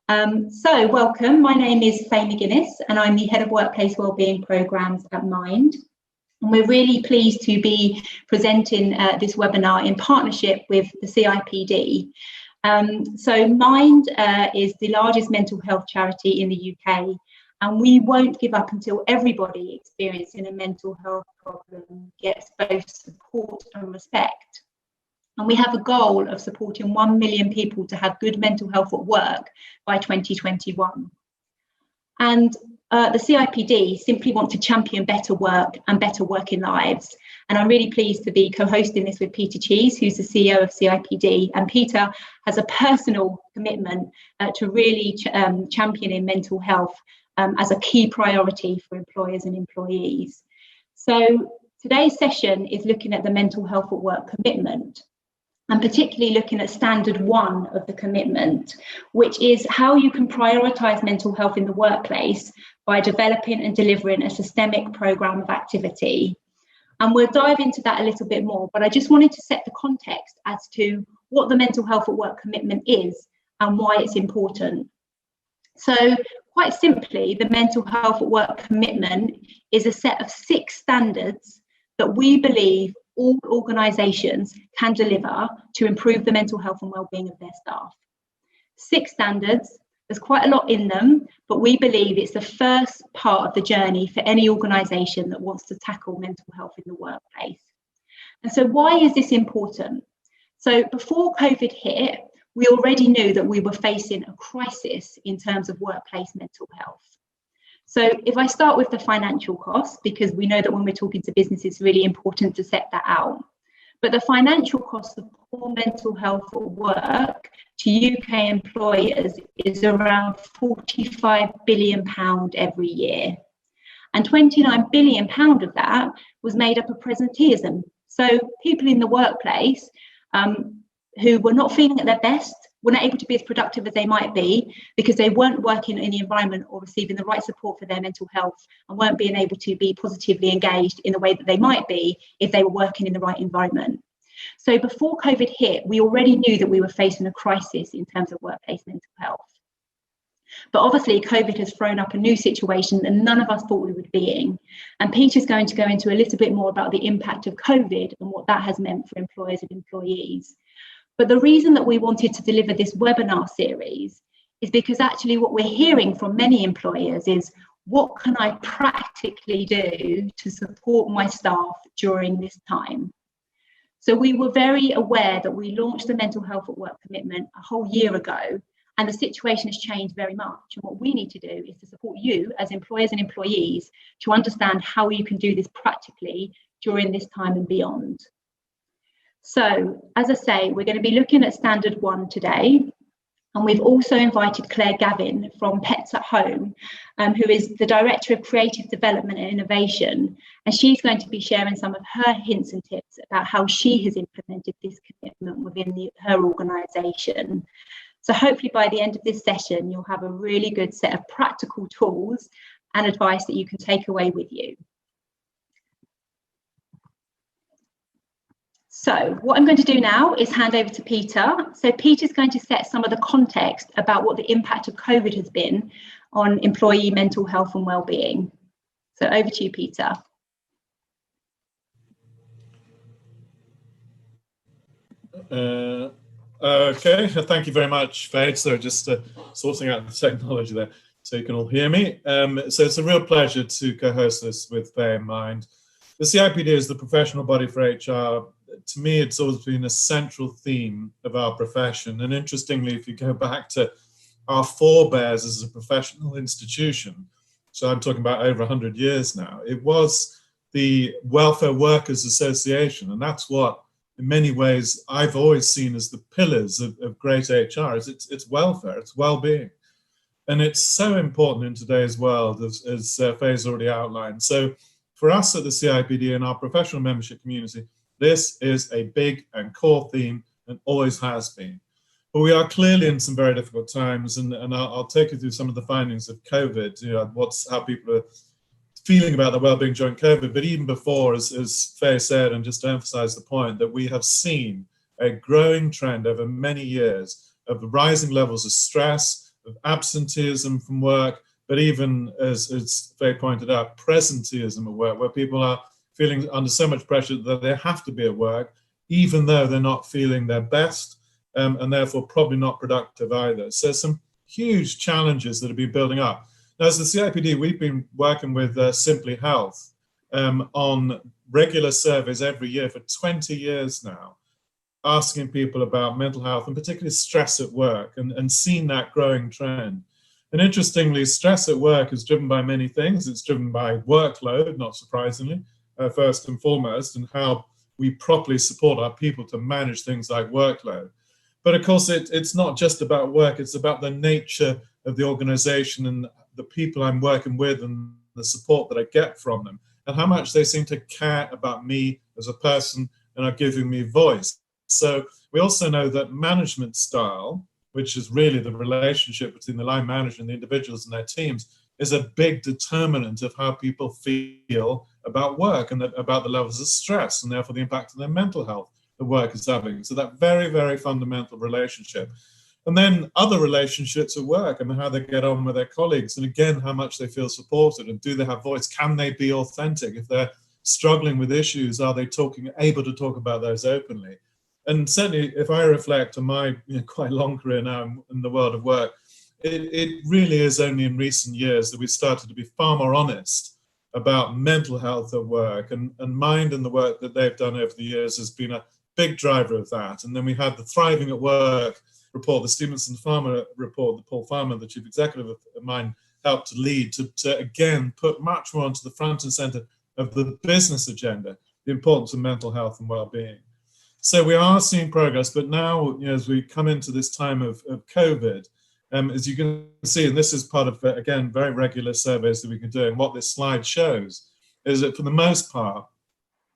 So welcome, my name is Faye McGuinness and I'm the Head of Workplace Wellbeing Programmes at Mind. And we're really pleased to be presenting this webinar in partnership with the CIPD. So Mind is the largest mental health charity in the UK, and we won't give up until everybody experiencing a mental health problem gets both support and respect. And we have a goal of supporting 1 million people to have good mental health at work by 2021. And the CIPD simply want to champion better work and better working lives. And I'm really pleased to be co-hosting this with Peter Cheese, who's the CEO of CIPD. And Peter has a personal commitment to really championing mental health as a key priority for employers and employees. So today's session is looking at the mental health at work commitment, and particularly looking at standard 1 of the commitment, which is how you can prioritise mental health in the workplace by developing and delivering a systemic programme of activity. And we'll dive into that a little bit more, but I just wanted to set the context as to what the mental health at work commitment is and why it's important. So quite simply, the mental health at work commitment is a set of 6 standards that we believe all organisations can deliver to improve the mental health and wellbeing of their staff. 6 standards, there's quite a lot in them, but we believe it's the first part of the journey for any organisation that wants to tackle mental health in the workplace. And so why is this important? So before COVID hit, we already knew that we were facing a crisis in terms of workplace mental health. So if I start with the financial costs, because we know that when we're talking to business, it's really important to set that out. But the financial cost of poor mental health at work to UK employers is around £45 billion every year. And £29 billion of that was made up of presenteeism. So people in the workplace who were not feeling at their best, were not able to be as productive as they might be because they weren't working in the environment or receiving the right support for their mental health and weren't being able to be positively engaged in the way that they might be if they were working in the right environment. So before COVID hit, we already knew that we were facing a crisis in terms of workplace mental health. But obviously COVID has thrown up a new situation that none of us thought we would be in. And Peter's going to go into a little bit more about the impact of COVID and what that has meant for employers and employees. But the reason that we wanted to deliver this webinar series is because actually what we're hearing from many employers is, what can I practically do to support my staff during this time? So we were very aware that we launched the mental health at work commitment a whole year ago, and the situation has changed very much. And what we need to do is to support you as employers and employees to understand how you can do this practically during this time and beyond. So, as I say, we're going to be looking at standard 1 today, and we've also invited Gavin from Pets at Home, who is the Director of Creative Development and Innovation, and she's going to be sharing some of her hints and tips about how she has implemented this commitment within her organisation. So hopefully by the end of this session, you'll have a really good set of practical tools and advice that you can take away with you. So what I'm going to do now is hand over to Peter. So Peter's going to set some of the context about what the impact of COVID has been on employee mental health and wellbeing. So over to you, Peter. Okay, thank you very much, Faye. So just sorting out the technology there so you can all hear me. So it's a real pleasure to co-host this with Faye in mind. The CIPD is the professional body for HR. To me, it's always been a central theme of our profession. And interestingly, if you go back to our forebears as a professional institution, so I'm talking about over 100 years now, it was the Welfare Workers Association. And that's what, in many ways, I've always seen as the pillars of great HR. It's welfare, it's well-being. And it's so important in today's world, as Faye's already outlined. So for us at the CIPD and our professional membership community, this is a big and core theme and always has been. But we are clearly in some very difficult times, and I'll take you through some of the findings of COVID, you know, how people are feeling about their well-being during COVID. But even before, as Faye said, and just to emphasize the point, that we have seen a growing trend over many years of rising levels of stress, of absenteeism from work, but even, as Faye pointed out, presenteeism at work, where people are feeling under so much pressure that they have to be at work, even though they're not feeling their best, and therefore probably not productive either. So some huge challenges that have been building up. Now, as the CIPD, we've been working with Simply Health on regular surveys every year for 20 years now, asking people about mental health and particularly stress at work, and seen that growing trend. And interestingly, stress at work is driven by many things. It's driven by workload, not surprisingly, first and foremost, and how we properly support our people to manage things like workload. But of course, it's not just about work, it's about the nature of the organization and the people I'm working with and the support that I get from them, and how much they seem to care about me as a person and are giving me voice. So we also know that management style, which is really the relationship between the line manager and the individuals and their teams, is a big determinant of how people feel about work and about the levels of stress and therefore the impact on their mental health the work is having. So that very, very fundamental relationship. And then other relationships at work and how they get on with their colleagues, and again, how much they feel supported and do they have voice? Can they be authentic? If they're struggling with issues, are they able to talk about those openly? And certainly, if I reflect on my quite long career now in the world of work, it really is only in recent years that we've started to be far more honest about mental health at work, and Mind and the work that they've done over the years has been a big driver of that. And then we had the Thriving at Work report, the Stevenson Farmer report, that Paul Farmer, the chief executive of Mind, helped to lead to again put much more onto the front and center of the business agenda, the importance of mental health and well-being. So we are seeing progress, but now, as we come into this time of COVID, as you can see, and this is part of, again, very regular surveys that we can do, and what this slide shows is that for the most part,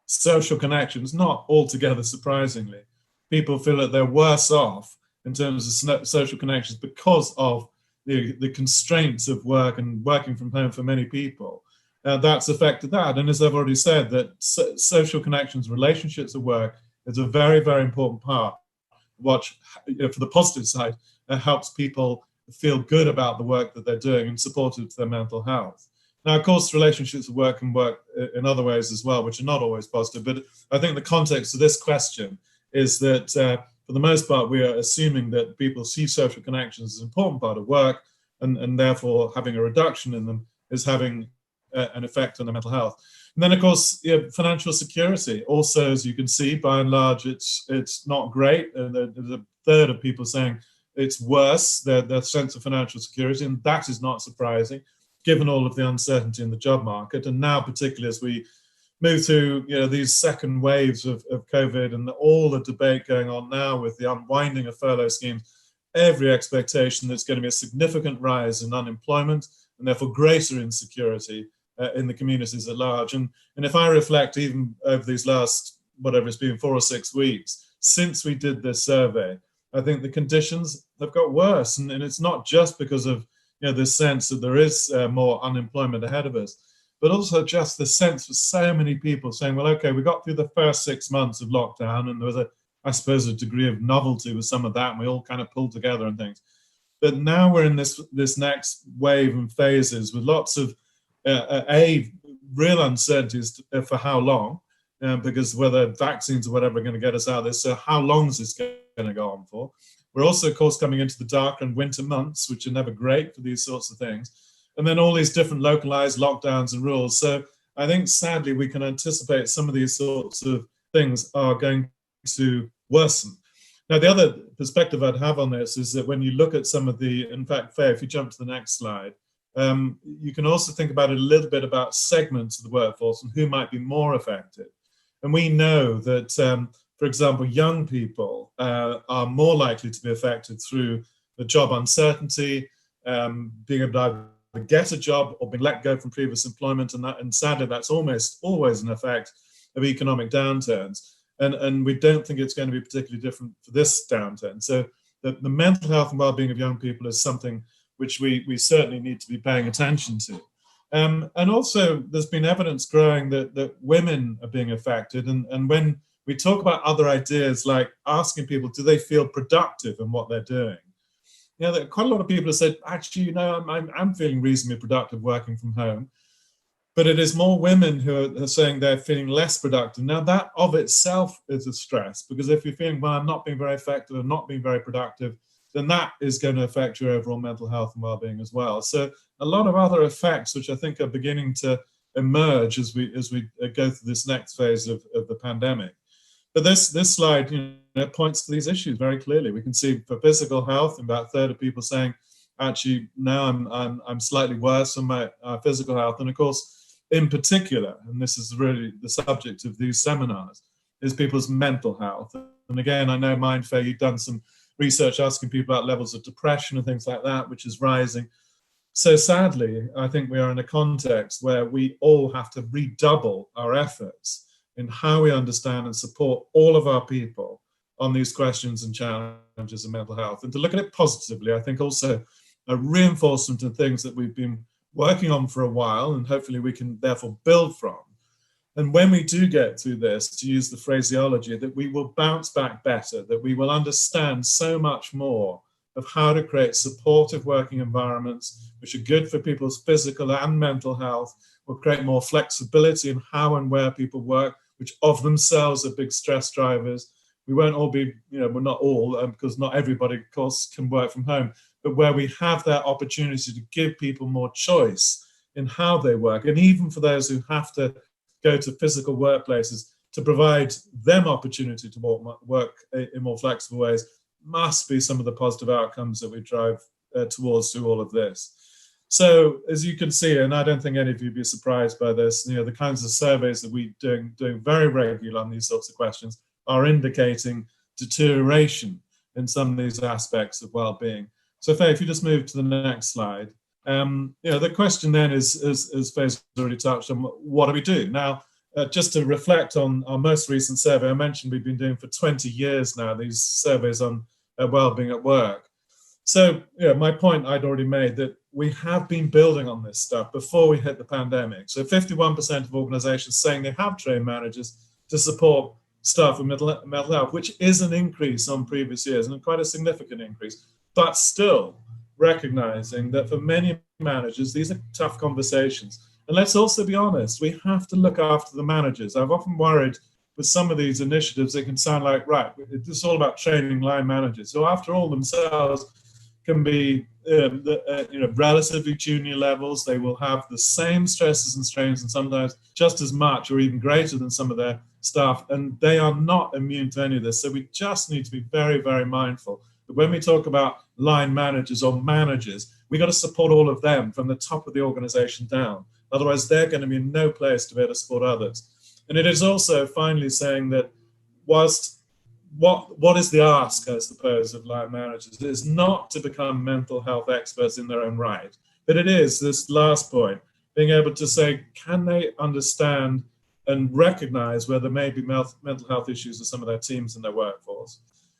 social connections, not altogether surprisingly, people feel that they're worse off in terms of social connections because of the constraints of work and working from home for many people. That's affected that. And as I've already said, that social connections, relationships at work, is a very, very important part. Which, for the positive side, helps people feel good about the work that they're doing and supportive to their mental health. Now, of course, relationships at work can work in other ways as well, which are not always positive. But I think the context of this question is that, for the most part, we are assuming that people see social connections as an important part of work, and therefore having a reduction in them is having an effect on their mental health. And then, of course, financial security. Also, as you can see, by and large, it's not great. There's a third of people saying it's worse, their sense of financial security, and that is not surprising, given all of the uncertainty in the job market. And now, particularly as we move through these second waves of COVID and all the debate going on now with the unwinding of furlough schemes, every expectation there's going to be a significant rise in unemployment and therefore greater insecurity in the communities at large. And if I reflect even over these last, whatever it's been, 4 or 6 weeks, since we did this survey, I think the conditions have got worse. And it's not just because of this sense that there is more unemployment ahead of us, but also just the sense for so many people saying, well, okay, we got through the first 6 months of lockdown, and there was I suppose, a degree of novelty with some of that, and we all kind of pulled together and things. But now we're in this next wave and phases with lots of real uncertainties for how long, because whether vaccines or whatever are going to get us out of this. So how long is this going to go on for? We're also, of course, coming into the darker and winter months, which are never great for these sorts of things. And then all these different localized lockdowns and rules. So I think, sadly, we can anticipate some of these sorts of things are going to worsen. Now, the other perspective I'd have on this is that when you look at some of the, in fact, Faye, if you jump to the next slide, you can also think about it a little bit about segments of the workforce and who might be more affected. And we know that, for example, young people are more likely to be affected through the job uncertainty, being able to either get a job or being let go from previous employment, and sadly, that's almost always an effect of economic downturns. And we don't think it's going to be particularly different for this downturn. So the mental health and well-being of young people is something which we certainly need to be paying attention to. And also, there's been evidence growing that women are being affected. And when we talk about other ideas like asking people, do they feel productive in what they're doing? that quite a lot of people have said, actually, I'm feeling reasonably productive working from home. But it is more women who are saying they're feeling less productive. Now, that of itself is a stress, because if you're feeling, well, I'm not being very effective and not being very productive, then that is going to affect your overall mental health and well-being as well. So a lot of other effects, which I think are beginning to emerge as we go through this next phase of the pandemic. But this slide points to these issues very clearly. We can see for physical health, about a third of people saying, actually, now I'm slightly worse on my physical health. And of course, in particular, and this is really the subject of these seminars, is people's mental health. And again, I know, Faye, you've done some research asking people about levels of depression and things like that, which is rising. So sadly, I think we are in a context where we all have to redouble our efforts in how we understand and support all of our people on these questions and challenges of mental health. And to look at it positively, I think also a reinforcement of things that we've been working on for a while, and hopefully we can therefore build from. And when we do get through this, to use the phraseology, that we will bounce back better, that we will understand so much more of how to create supportive working environments which are good for people's physical and mental health, will create more flexibility in how and where people work, which of themselves are big stress drivers. We won't all be, well, not all, because not everybody, of course, can work from home, but where we have that opportunity to give people more choice in how they work, and even for those who have to go to physical workplaces, to provide them opportunity to work in more flexible ways, must be some of the positive outcomes that we drive towards through all of this. So as you can see, and I don't think any of you would be surprised by this, the kinds of surveys that we're doing very regularly on these sorts of questions are indicating deterioration in some of these aspects of well-being. So Faye, if you just move to the next slide. The question then is, as Faye's already touched on, what do we do? Now, just to reflect on our most recent survey, I mentioned we've been doing for 20 years now these surveys on well-being at work. So my point I'd already made, that we have been building on this stuff before we hit the pandemic. So 51% of organizations saying they have trained managers to support staff with mental health, which is an increase on previous years, and quite a significant increase. But still recognizing that for many managers, these are tough conversations. And let's also be honest, we have to look after the managers. I've often worried with some of these initiatives, it can sound like, right, it's all about training line managers. So after all, themselves can be relatively junior levels. They will have the same stresses and strains, and sometimes just as much or even greater than some of their staff. And they are not immune to any of this. So we just need to be very, very mindful. But when we talk about line managers or managers, we got to support all of them from the top of the organization down. Otherwise, they're going to be in no place to be able to support others. And it is also finally saying that whilst what is the ask, I suppose, of line managers? It is not to become mental health experts in their own right, but it is this last point, being able to say, can they understand and recognize where there may be mental health issues with some of their teams and their workforce?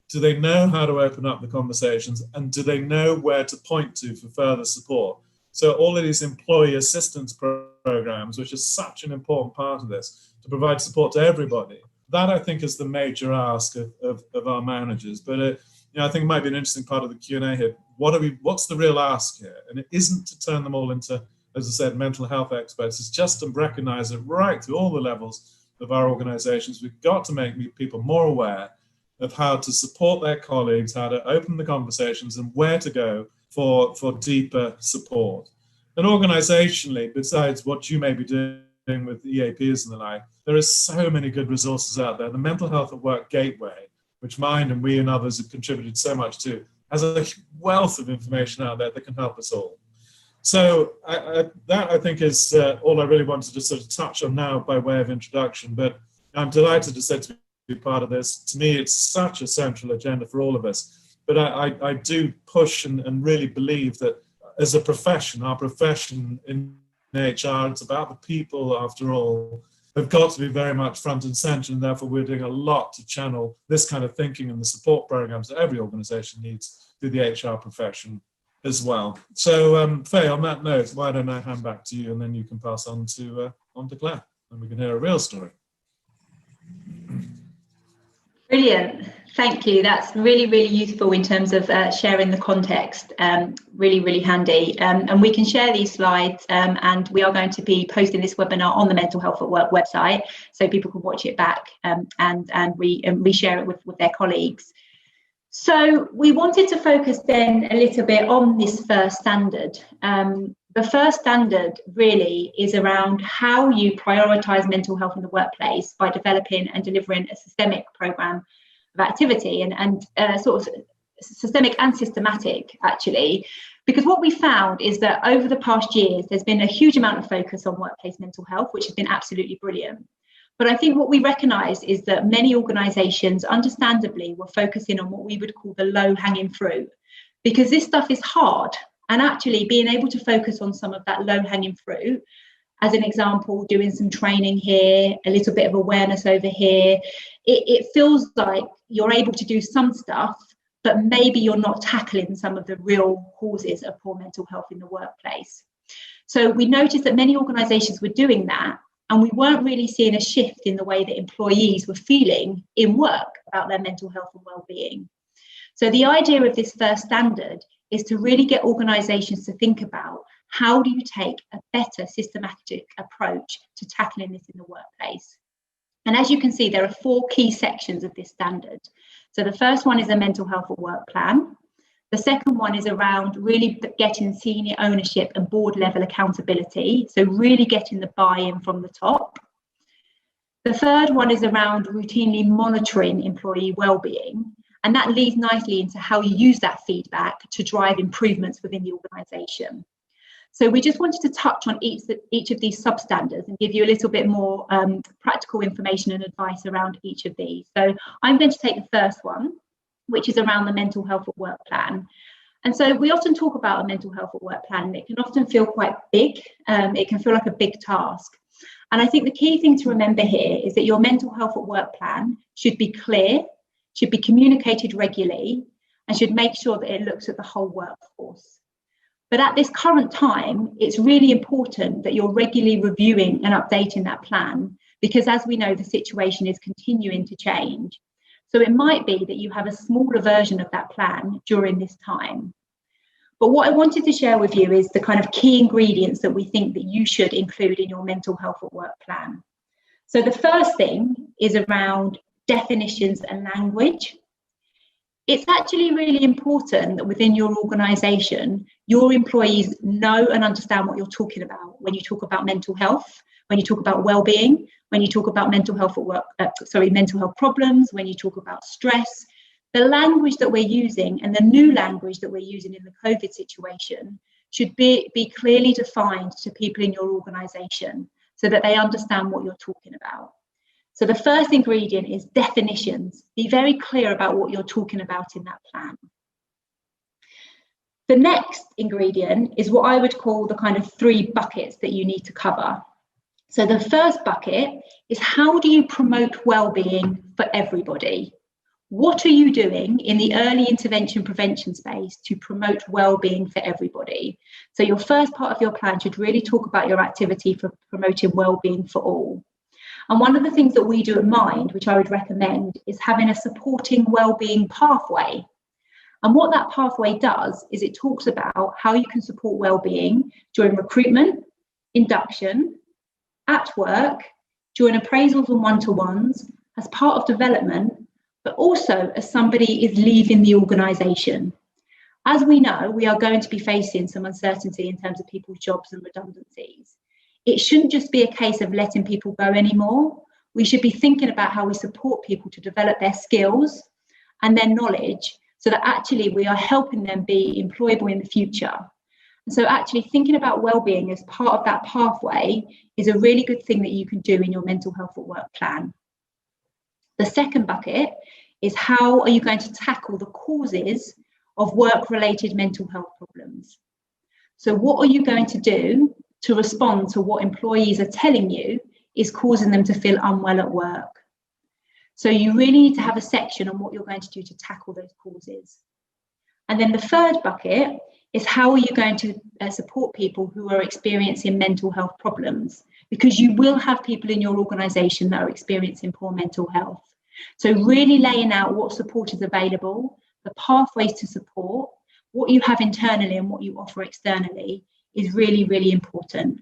Do they know how to open up the conversations, and do they know where to point to for further support? So all of these employee assistance programs, which is such an important part of this, to provide support to everybody, that I think is the major ask of our managers. But I think it might be an interesting part of the Q&A here. What's the real ask here? And it isn't to turn them all into, as I said, mental health experts. It's just to recognize it right through all the levels of our organizations. We've got to make people more aware of how to support their colleagues, how to open the conversations, and where to go for deeper support. And organizationally, besides what you may be doing with EAPs and the like, there is so many good resources out there. The Mental Health at Work Gateway, which Mind and we and others have contributed so much to, has a wealth of information out there that can help us all. So that I think is all I really wanted to sort of touch on now by way of introduction. But I'm delighted to be part of this. To me, it's such a central agenda for all of us. But I do push and really believe that as a profession, our profession in HR, it's about the people, after all, have got to be very much front and center, and therefore we're doing a lot to channel this kind of thinking and the support programs that every organization needs through the HR profession as well. So Faye, on that note, why don't I hand back to you, and then you can pass on to Claire, and we can hear a real story. Brilliant. Thank you. That's really, really useful in terms of sharing the context. Really, really handy. And we can share these slides, and we are going to be posting this webinar on the Mental Health at Work website, so people can watch it back and reshare it with their colleagues. So we wanted to focus then a little bit on this first standard. The first standard really is around how you prioritise mental health in the workplace by developing and delivering a systemic programme of activity, and sort of systemic and systematic, actually, because what we found is that over the past years there's been a huge amount of focus on workplace mental health, which has been absolutely brilliant. But I think what we recognise is that many organisations, understandably, were focusing on what we would call the low-hanging fruit, because this stuff is hard, and actually being able to focus on some of that low-hanging fruit, as an example, doing some training here, a little bit of awareness over here, it feels like you're able to do some stuff, but maybe you're not tackling some of the real causes of poor mental health in the workplace. So we noticed that many organisations were doing that, and we weren't really seeing a shift in the way that employees were feeling in work about their mental health and well-being. So the idea of this first standard is to really get organisations to think about, how do you take a better systematic approach to tackling this in the workplace? And as you can see, there are 4 key sections of this standard. So the first one is a mental health at work plan. The second one is around really getting senior ownership and board level accountability. So really getting the buy-in from the top. The third one is around routinely monitoring employee well-being. And that leads nicely into how you use that feedback to drive improvements within the organisation. So we just wanted to touch on each of these substandards and give you a little bit more practical information and advice around each of these. So I'm going to take the first one, which is around the mental health at work plan. And so we often talk about a mental health at work plan, and it can often feel quite big. It can feel like a big task. And I think the key thing to remember here is that your mental health at work plan should be clear, should be communicated regularly, and should make sure that it looks at the whole workforce. But at this current time, it's really important that you're regularly reviewing and updating that plan, because as we know, the situation is continuing to change. So it might be that you have a smaller version of that plan during this time. But what I wanted to share with you is the kind of key ingredients that we think that you should include in your mental health at work plan. So the first thing is around definitions and language. It's actually really important that within your organisation, your employees know and understand what you're talking about when you talk about mental health, when you talk about well-being, when you talk about mental health at work, mental health problems, when you talk about stress. The language that we're using and the new language that we're using in the COVID situation should be clearly defined to people in your organisation so that they understand what you're talking about. So the first ingredient is definitions. Be very clear about what you're talking about in that plan. The next ingredient is what I would call the kind of 3 buckets that you need to cover. So the first bucket is, how do you promote well-being for everybody? What are you doing in the early intervention prevention space to promote well-being for everybody? So your first part of your plan should really talk about your activity for promoting well-being for all. And one of the things that we do at Mind, which I would recommend, is having a supporting well-being pathway. And what that pathway does is it talks about how you can support well-being during recruitment, induction, at work, during appraisals and one-to-ones, as part of development, but also as somebody is leaving the organisation. As we know, we are going to be facing some uncertainty in terms of people's jobs and redundancies. It shouldn't just be a case of letting people go anymore. We should be thinking about how we support people to develop their skills and their knowledge so that actually we are helping them be employable in the future. And so actually thinking about well-being as part of that pathway is a really good thing that you can do in your mental health at work plan. The second bucket is, how are you going to tackle the causes of work-related mental health problems? So what are you going to do to respond to what employees are telling you is causing them to feel unwell at work? So you really need to have a section on what you're going to do to tackle those causes. And then the third bucket is, how are you going to support people who are experiencing mental health problems? Because you will have people in your organisation that are experiencing poor mental health. So really laying out what support is available, the pathways to support, what you have internally and what you offer externally is really, really important.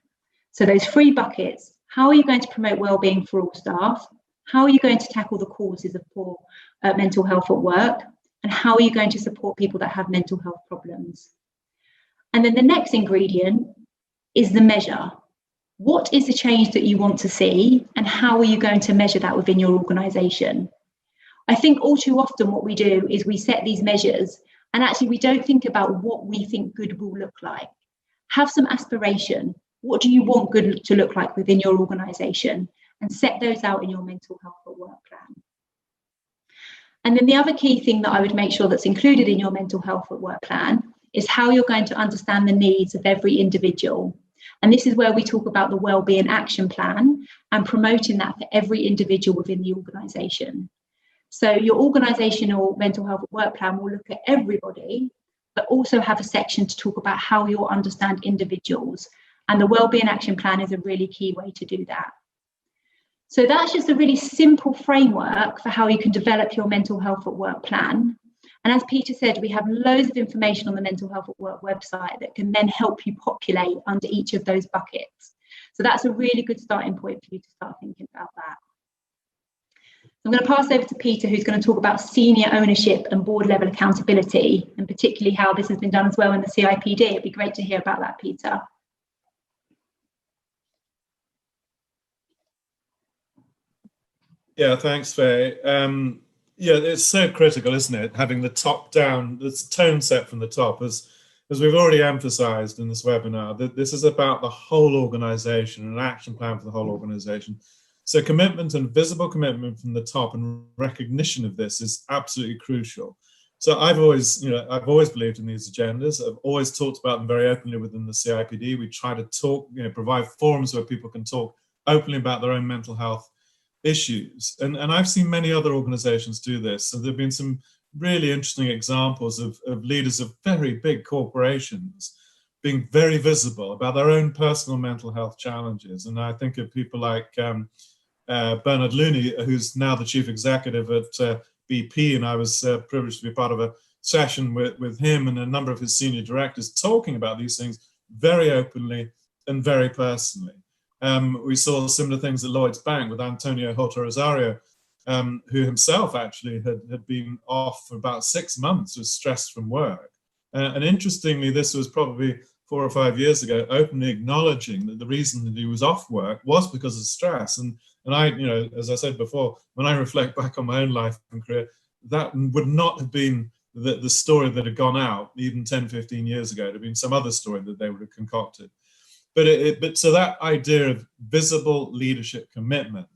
So those 3 buckets: how are you going to promote wellbeing for all staff? How are you going to tackle the causes of poor mental health at work? And how are you going to support people that have mental health problems? And then the next ingredient is the measure. What is the change that you want to see, and how are you going to measure that within your organisation? I think all too often what we do is we set these measures and actually we don't think about what we think good will look like. Have some aspiration. What do you want good to look like within your organisation? And set those out in your mental health at work plan. And then the other key thing that I would make sure that's included in your mental health at work plan is how you're going to understand the needs of every individual. And this is where we talk about the Wellbeing Action Plan and promoting that for every individual within the organisation. So your organisational mental health at work plan will look at everybody, but also have a section to talk about how you'll understand individuals. And the Wellbeing Action Plan is a really key way to do that. So that's just a really simple framework for how you can develop your mental health at work plan. And as Peter said, we have loads of information on the Mental Health at Work website that can then help you populate under each of those buckets. So that's a really good starting point for you to start thinking about that. I'm going to pass over to Peter, who's going to talk about senior ownership and board level accountability, and particularly how this has been done as well in the CIPD. It'd be great to hear about that, Peter. Yeah, thanks, Faye. Yeah, it's so critical, isn't it? Having the top down, the tone set from the top, as we've already emphasized in this webinar, that this is about the whole organization, an action plan for the whole organization. So commitment and visible commitment from the top and recognition of this is absolutely crucial. So I've always believed in these agendas. I've always talked about them very openly within the CIPD. We try to talk, provide forums where people can talk openly about their own mental health issues. And I've seen many other organizations do this. So there have been some really interesting examples of leaders of very big corporations being very visible about their own personal mental health challenges. And I think of people like Bernard Looney, who's now the chief executive at BP, and I was privileged to be part of a session with him and a number of his senior directors talking about these things very openly and very personally. We saw similar things at Lloyd's Bank with Antonio Horta Rosario, who himself actually had been off for about 6 months, was stressed from work. And interestingly, this was probably 4 or 5 years ago, openly acknowledging that the reason that he was off work was because of stress. And I, as I said before, when I reflect back on my own life and career, that would not have been the story that had gone out even 10, 15 years ago. It would have been some other story that they would have concocted. But so that idea of visible leadership commitment,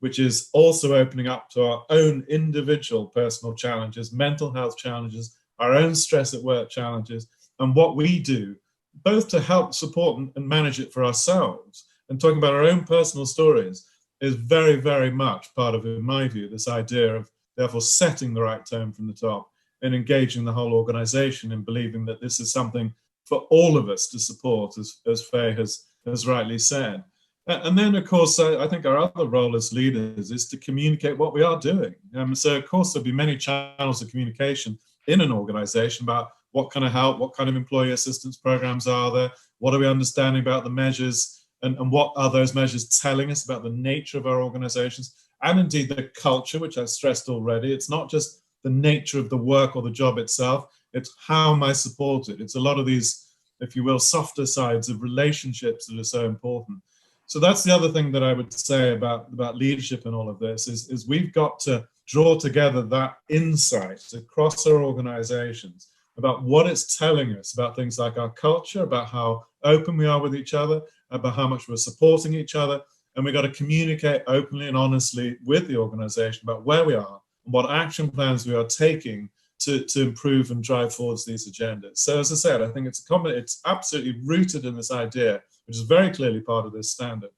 which is also opening up to our own individual personal challenges, mental health challenges, our own stress at work challenges, and what we do, both to help support and manage it for ourselves, and talking about our own personal stories, is very, very much part of, in my view, this idea of therefore setting the right tone from the top and engaging the whole organization in believing that this is something for all of us to support, as Faye has rightly said. And then, of course, I think our other role as leaders is to communicate what we are doing. So, of course, there'll be many channels of communication in an organization about what kind of help, what kind of employee assistance programs are there, what are we understanding about the measures, and what are those measures telling us about the nature of our organizations, and indeed the culture, which I've stressed already. It's not just the nature of the work or the job itself, it's how am I supported. It's a lot of these, if you will, softer sides of relationships that are so important. So that's the other thing that I would say about leadership and all of this is we've got to draw together that insight across our organizations about what it's telling us about things like our culture, about how open we are with each other, about how much we're supporting each other. And we've got to communicate openly and honestly with the organization about where we are and what action plans we are taking to improve and drive forwards these agendas. So as I said, I think it's absolutely rooted in this idea, which is very clearly part of this standard,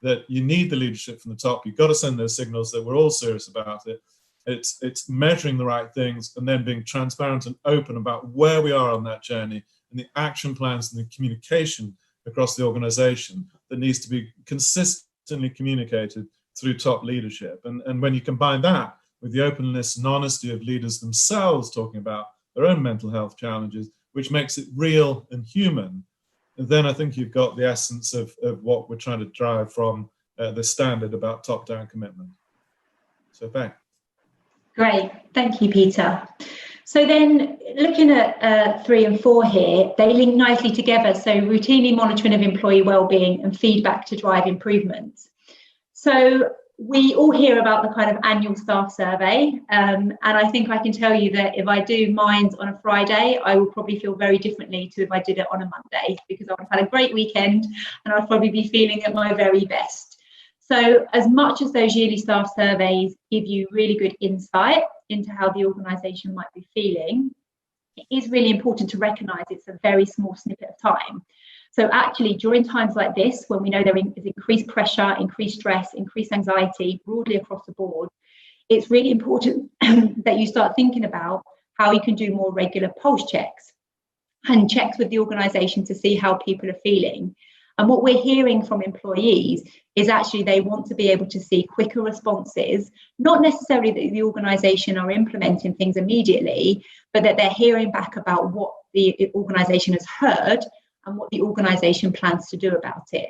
that you need the leadership from the top. You've got to send those signals that we're all serious about it. It's measuring the right things and then being transparent and open about where we are on that journey and the action plans and the communication across the organization that needs to be consistently communicated through top leadership. And when you combine that with the openness and honesty of leaders themselves talking about their own mental health challenges, which makes it real and human, then I think you've got the essence of what we're trying to drive from the standard about top-down commitment. So, Faye. Great, thank you, Peter. So then, looking at 3 and 4 here, they link nicely together. So routinely monitoring of employee wellbeing and feedback to drive improvements. So we all hear about the kind of annual staff survey, and I think I can tell you that if I do mine on a Friday, I will probably feel very differently to if I did it on a Monday, because I've had a great weekend and I'll probably be feeling at my very best. So as much as those yearly staff surveys give you really good insight into how the organisation might be feeling, it is really important to recognise it's a very small snippet of time. So actually, during times like this, when we know there is increased pressure, increased stress, increased anxiety broadly across the board, it's really important that you start thinking about how you can do more regular pulse checks and checks with the organisation to see how people are feeling. And what we're hearing from employees is actually they want to be able to see quicker responses, not necessarily that the organisation are implementing things immediately, but that they're hearing back about what the organisation has heard and what the organisation plans to do about it.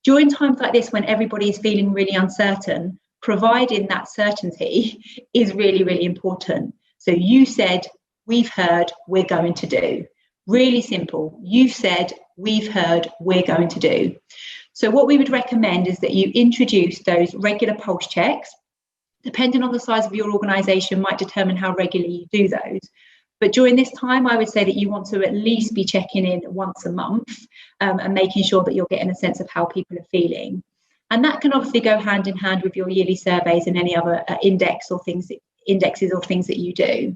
During times like this, when everybody is feeling really uncertain, providing that certainty is really, really important. So you said, we've heard, we're going to do. Really simple. You've said, we've heard, we're going to do. So what we would recommend is that you introduce those regular pulse checks. Depending on the size of your organisation might determine how regularly you do those. But during this time, I would say that you want to at least be checking in once a month and making sure that you're getting a sense of how people are feeling. And that can obviously go hand in hand with your yearly surveys and any other indexes or things that you do.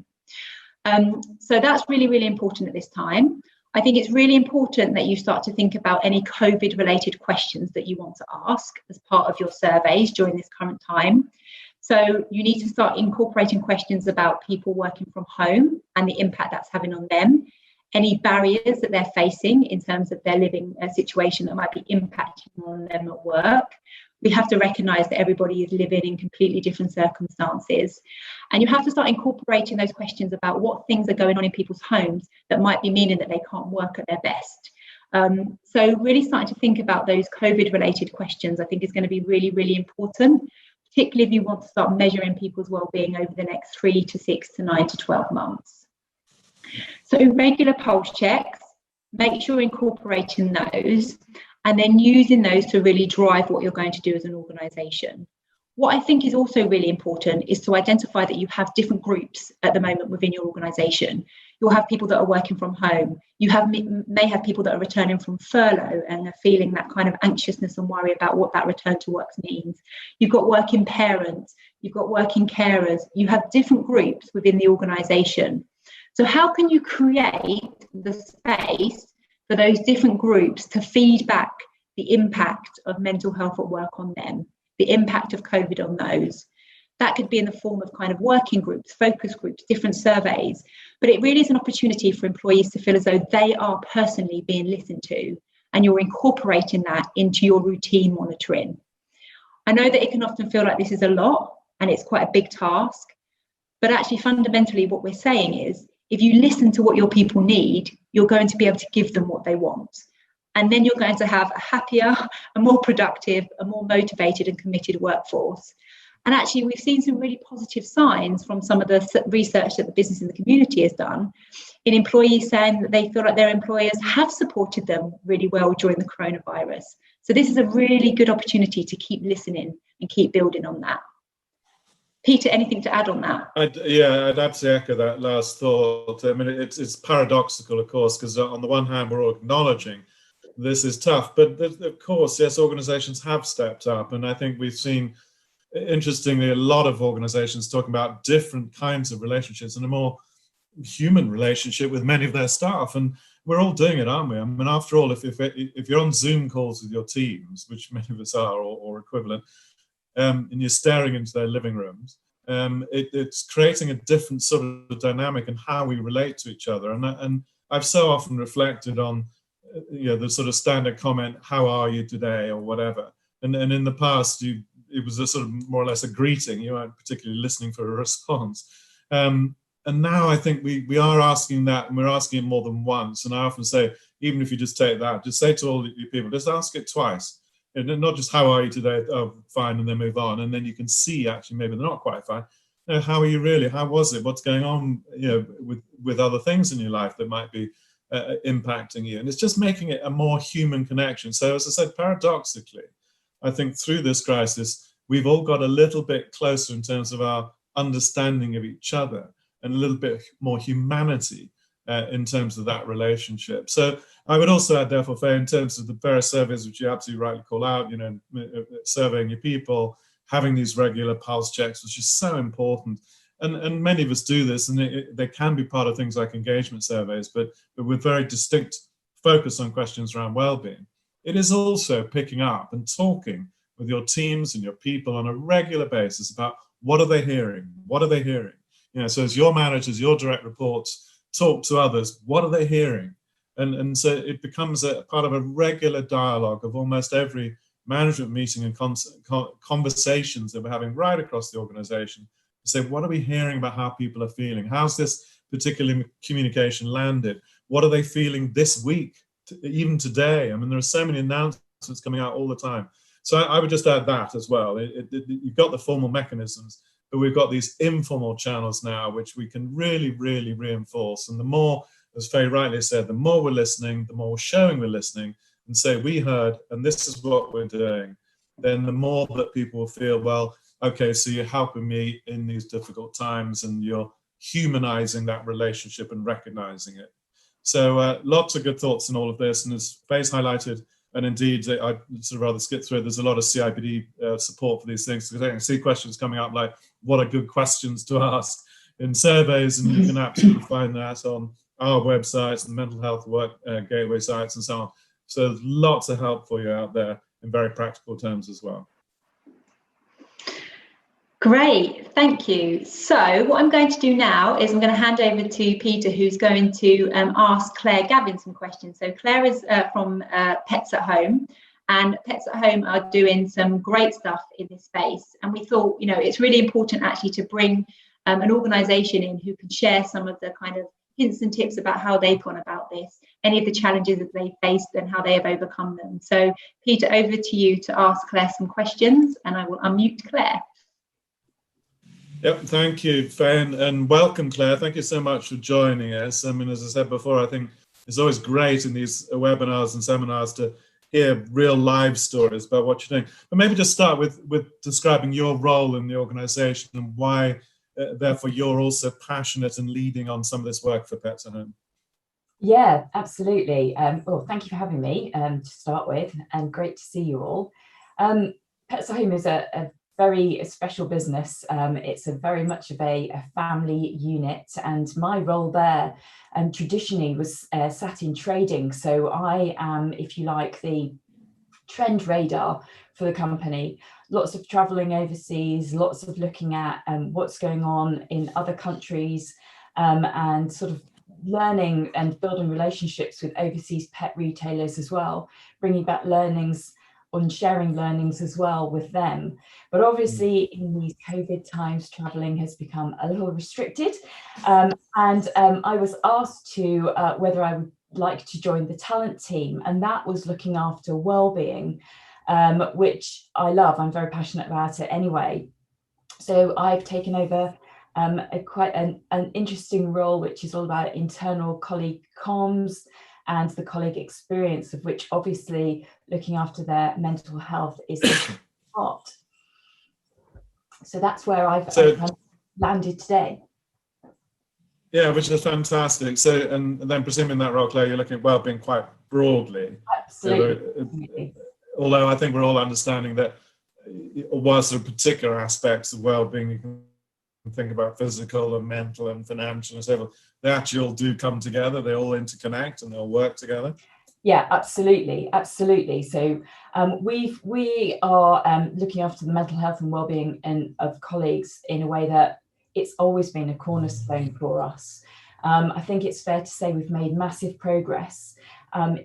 So that's really, really important at this time. I think it's really important that you start to think about any COVID-related questions that you want to ask as part of your surveys during this current time. So you need to start incorporating questions about people working from home and the impact that's having on them, any barriers that they're facing in terms of their living situation that might be impacting on them at work. We have to recognise that everybody is living in completely different circumstances. And you have to start incorporating those questions about what things are going on in people's homes that might be meaning that they can't work at their best. So really starting to think about those COVID-related questions, I think is going to be really, really important, particularly if you want to start measuring people's well-being over the next 3 to 6 to 9 to 12 months. So regular pulse checks, make sure you're incorporating those, and then using those to really drive what you're going to do as an organisation. What I think is also really important is to identify that you have different groups at the moment within your organisation. You'll have people that are working from home. You may have people that are returning from furlough and are feeling that kind of anxiousness and worry about what that return to work means. You've got working parents, you've got working carers. You have different groups within the organisation. So how can you create the space for those different groups to feed back the impact of mental health at work on them, the impact of COVID on those? That could be in the form of kind of working groups, focus groups, different surveys. But it really is an opportunity for employees to feel as though they are personally being listened to, and you're incorporating that into your routine monitoring. I know that it can often feel like this is a lot and it's quite a big task, but actually fundamentally what we're saying is, if you listen to what your people need, you're going to be able to give them what they want. And then you're going to have a happier, a more productive, a more motivated and committed workforce. And actually, we've seen some really positive signs from some of the research that the business and the community has done in employees saying that they feel like their employers have supported them really well during the coronavirus. So this is a really good opportunity to keep listening and keep building on that. Peter, anything to add on that? I'd absolutely echo that last thought. I mean, it's paradoxical, of course, because on the one hand, we're all acknowledging this is tough, but of course, yes, organizations have stepped up. And I think we've seen, interestingly, a lot of organizations talking about different kinds of relationships and a more human relationship with many of their staff. And we're all doing it, aren't we? I mean, after all, if you're on Zoom calls with your teams, which many of us are or equivalent, and you're staring into their living rooms, it's creating a different sort of dynamic in how we relate to each other. And I've so often reflected on, the sort of standard comment, "How are you today?" or whatever. And in the past, it was a sort of more or less a greeting. You weren't particularly listening for a response. And now I think we are asking that, and we're asking it more than once. And I often say, even if you just take that, just say to all your people, just ask it twice. And not just how are you today? Oh, fine, and then move on. And then you can see actually maybe they're not quite fine. You know, how are you really? How was it? What's going on? You know, with other things in your life that might be impacting you. And it's just making it a more human connection. So as I said, paradoxically, I think through this crisis, we've all got a little bit closer in terms of our understanding of each other, and a little bit more humanity in terms of that relationship. So I would also add, therefore, Faye, in terms of the various surveys, which you absolutely rightly call out, you know, surveying your people, having these regular pulse checks, which is so important. And many of us do this, and they can be part of things like engagement surveys, but with very distinct focus on questions around well-being. It is also picking up and talking with your teams and your people on a regular basis about what are they hearing? What are they hearing? You know, so as your managers, your direct reports talk to others, what are they hearing? And so it becomes a part of a regular dialogue of almost every management meeting and conversations that we're having right across the organization to say, what are we hearing about how people are feeling? How's this particular communication landed? What are they feeling this week, even today? I mean, there are so many announcements coming out all the time. So I would just add that as well. You've got the formal mechanisms, but we've got these informal channels now, which we can really, really reinforce. And the more, as Faye rightly said, the more we're listening, the more we're showing we're listening, and say, we heard, and this is what we're doing, then the more that people will feel, well, okay, so you're helping me in these difficult times, and you're humanizing that relationship and recognizing it. So lots of good thoughts in all of this. And as Faye's highlighted, and indeed, I'd sort of rather skip through it, there's a lot of CIPD support for these things, because I can see questions coming up like, what are good questions to ask in surveys? And you can absolutely find that on our websites and mental health work gateway sites and so on. So there's lots of help for you out there in very practical terms as well. Great, thank you. So what I'm going to do now is I'm going to hand over to Peter, who's going to ask Claire Gavin some questions. So Claire is from Pets at Home, and Pets at Home are doing some great stuff in this space. And we thought, you know, it's really important actually to bring an organisation in who can share some of the kind of hints and tips about how they've gone about this, any of the challenges that they faced and how they have overcome them. So Peter, over to you to ask Claire some questions, and I will unmute Claire. Yep, thank you, Faye, and welcome, Claire. Thank you so much for joining us. I mean, as I said before, I think it's always great in these webinars and seminars to hear real live stories about what you're doing. But maybe just start with describing your role in the organisation and why, therefore, you're also passionate and leading on some of this work for Pets at Home. Yeah, absolutely. Well, thank you for having me to start with, and great to see you all. Pets at Home is a very special business. It's a very much of a family unit, and my role there traditionally was sat in trading. So I am, if you like, the trend radar for the company. Lots of traveling overseas, lots of looking at what's going on in other countries, and sort of learning and building relationships with overseas pet retailers as well, bringing back learnings on sharing learnings as well with them. But obviously in these COVID times, traveling has become a little restricted. And I was asked to whether I would like to join the talent team, and that was looking after wellbeing, which I love. I'm very passionate about it anyway. So I've taken over quite an interesting role, which is all about internal colleague comms and the colleague experience, of which obviously looking after their mental health is a part. So that's where I've landed today. Yeah, which is fantastic. So, and then presuming that role, Claire, you're looking at wellbeing quite broadly. Absolutely. Although I think we're all understanding that whilst there are particular aspects of wellbeing, you can think about physical and mental and financial and so forth, they actually all do come together, they all interconnect and they'll work together. Yeah, absolutely. So we are looking after the mental health and wellbeing of colleagues in a way that it's always been a cornerstone for us. I think it's fair to say we've made massive progress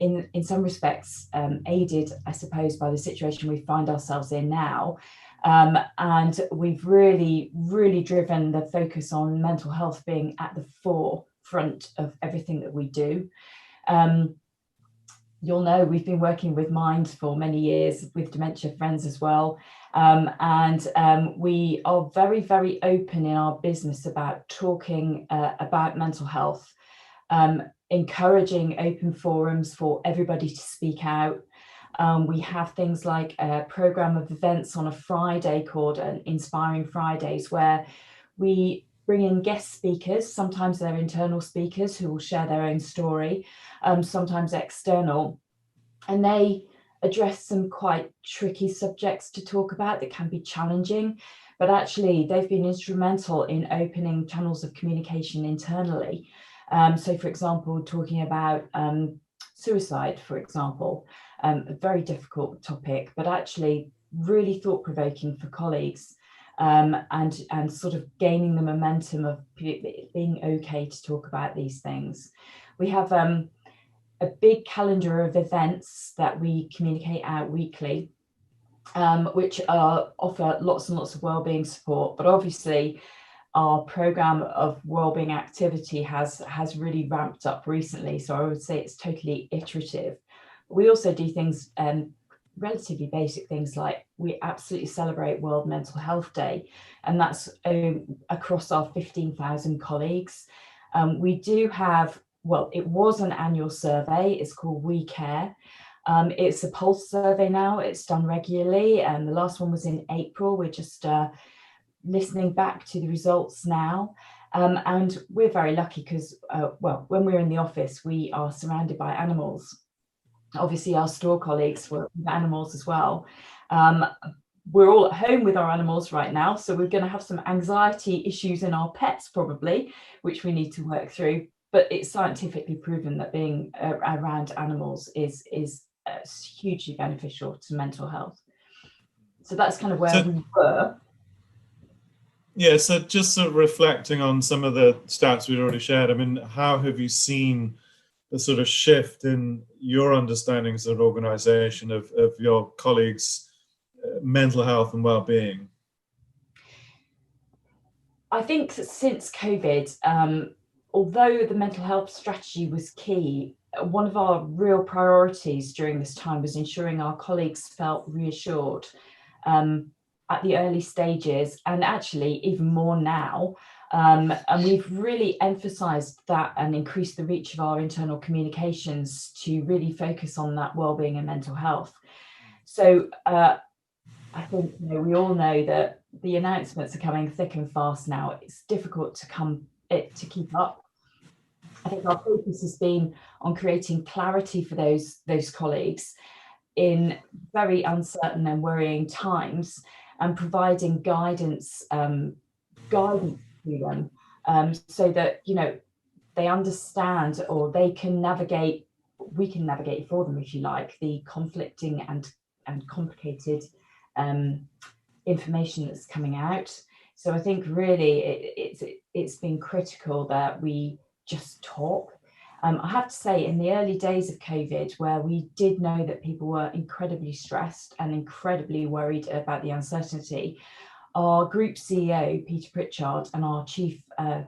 in some respects, aided, I suppose, by the situation we find ourselves in now. And we've really driven the focus on mental health being at the forefront of everything that we do. You'll know we've been working with Mind for many years with Dementia Friends as well. We are very open in our business about talking about mental health, encouraging open forums for everybody to speak out. We have things like a program of events on a Friday called Inspiring Fridays, where we bring in guest speakers. Sometimes they're internal speakers who will share their own story, sometimes external, and they address some quite tricky subjects to talk about that can be challenging, but actually they've been instrumental in opening channels of communication internally. So for example, talking about suicide, for example, a very difficult topic, but actually really thought-provoking for colleagues, and sort of gaining the momentum of being okay to talk about these things. We have a big calendar of events that we communicate out weekly, which offer lots and lots of wellbeing support, but obviously our program of wellbeing activity has really ramped up recently, so I would say it's totally iterative. We also do things, relatively basic things, like we absolutely celebrate World Mental Health Day, and that's across our 15,000 colleagues. We do have, well, it was an annual survey, it's called We Care. It's a pulse survey now, it's done regularly, and the last one was in April. We're just listening back to the results now. And we're very lucky because, well, when we're in the office, we are surrounded by animals. Obviously, our store colleagues work with animals as well. We're all at home with our animals right now, so we're going to have some anxiety issues in our pets probably, which we need to work through. But it's scientifically proven that being around animals is hugely beneficial to mental health. So that's kind of where we were. Yeah, so just sort of reflecting on some of the stats we've already shared, I mean, how have you seen the sort of shift in your understandings of organisation of your colleagues' mental health and well-being? I think that since COVID, although the mental health strategy was key, one of our real priorities during this time was ensuring our colleagues felt reassured at the early stages, and actually even more now. And we've really emphasised that and increased the reach of our internal communications to really focus on that wellbeing and mental health. So I think, you know, we all know that the announcements are coming thick and fast now. It's difficult to keep up. I think our focus has been on creating clarity for those colleagues in very uncertain and worrying times, and providing guidance to them, so that, you know, they understand, or they can navigate, we can navigate for them, if you like, the conflicting and complicated information that's coming out. So I think really it's been critical that we just talk. I have to say, in the early days of COVID, where we did know that people were incredibly stressed and incredibly worried about the uncertainty, our group CEO, Peter Pritchard, and our Chief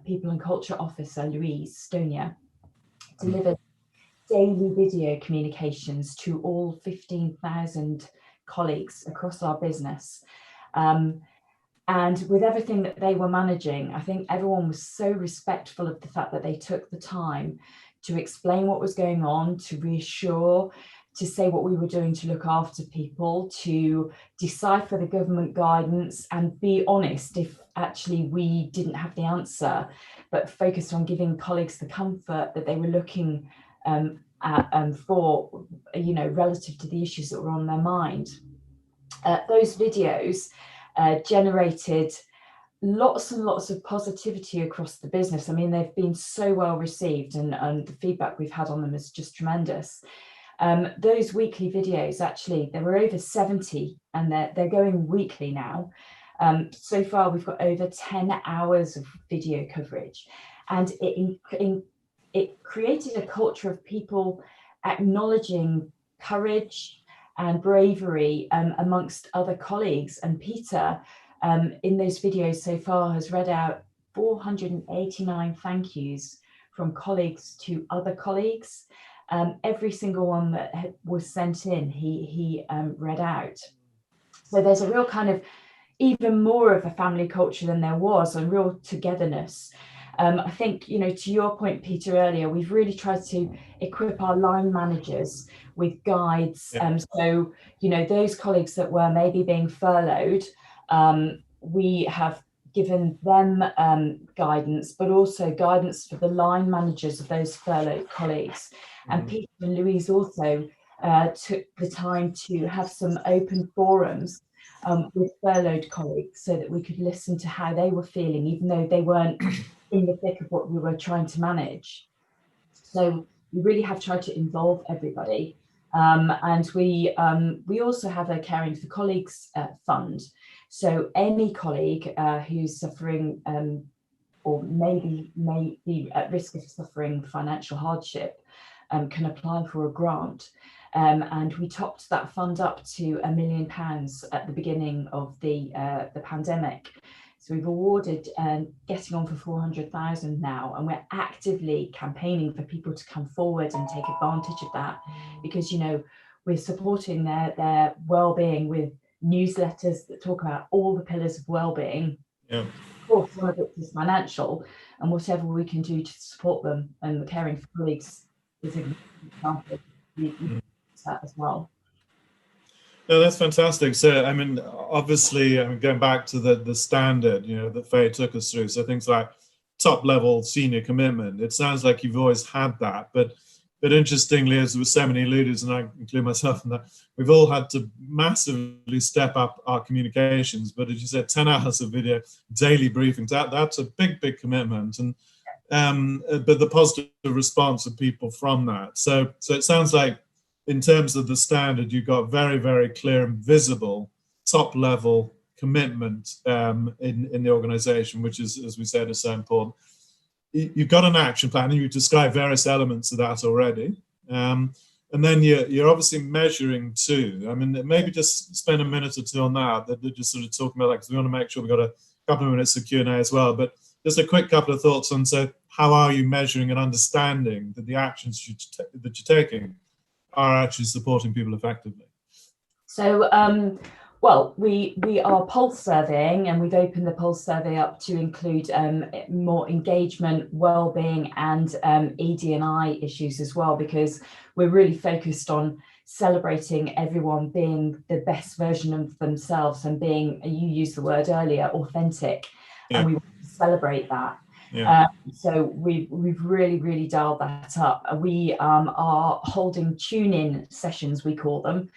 People and Culture Officer, Louise Stonia, delivered daily video communications to all 15,000 colleagues across our business. And with everything that they were managing, I think everyone was so respectful of the fact that they took the time to explain what was going on, to reassure, to say what we were doing to look after people, to decipher the government guidance and be honest if actually we didn't have the answer, but focused on giving colleagues the comfort that they were looking at for, you know, relative to the issues that were on their mind. Those videos generated lots and lots of positivity across the business. I mean, they've been so well received, and the feedback we've had on them is just tremendous. Those weekly videos, actually, there were over 70, and they're going weekly now. So far, we've got over 10 hours of video coverage, and it created a culture of people acknowledging courage and bravery amongst other colleagues. And Peter, in those videos so far, has read out 489 thank yous from colleagues to other colleagues. Every single one that was sent in, he read out. So there's a real kind of even more of a family culture than there was, and real togetherness. I think, you know, to your point, Peter, earlier, we've really tried to equip our line managers with guides. So, you know, those colleagues that were maybe being furloughed, we have given them guidance, but also guidance for the line managers of those furloughed colleagues. And Peter and Louise also took the time to have some open forums with furloughed colleagues, so that we could listen to how they were feeling, even though they weren't in the thick of what we were trying to manage. So we really have tried to involve everybody. And we also have a Caring for Colleagues fund. So any colleague who's suffering or may be at risk of suffering financial hardship can apply for a grant. And we topped that fund up to £1 million at the beginning of the pandemic. So we've awarded getting on for 400,000 now, and we're actively campaigning for people to come forward and take advantage of that, because, you know, we're supporting their well-being with newsletters that talk about all the pillars of well-being. Of course, one of which is financial, and whatever we can do to support them, and the Caring for Colleagues is an example of that as well. No, that's fantastic. So, I mean, obviously, I mean, going back to the standard, you know, that Faye took us through, so things like top level senior commitment, it sounds like you've always had that, but interestingly, as there were so many leaders, and I include myself in that, we've all had to massively step up our communications. But as you said, 10 hours of video, daily briefings, that's a big commitment. And but the positive response of people from that. So it sounds like, in terms of the standard, you've got very clear and visible top level commitment in the organization, which is, as we said, is so important. You've got an action plan, and you describe various elements of that already. And then you're obviously measuring too. I mean, maybe just spend a minute or two on that just sort of talking about that, because we want to make sure we've got a couple of minutes of Q&A as well. But just a quick couple of thoughts on, so how are you measuring and understanding that the actions that you're taking are actually supporting people effectively? So, well, we are pulse surveying, and we've opened the pulse survey up to include more engagement, well-being, and ED&I issues as well, because we're really focused on celebrating everyone being the best version of themselves and being, you used the word earlier, authentic, and we want to celebrate that. So we've really dialed that up. We are holding tune-in sessions, we call them.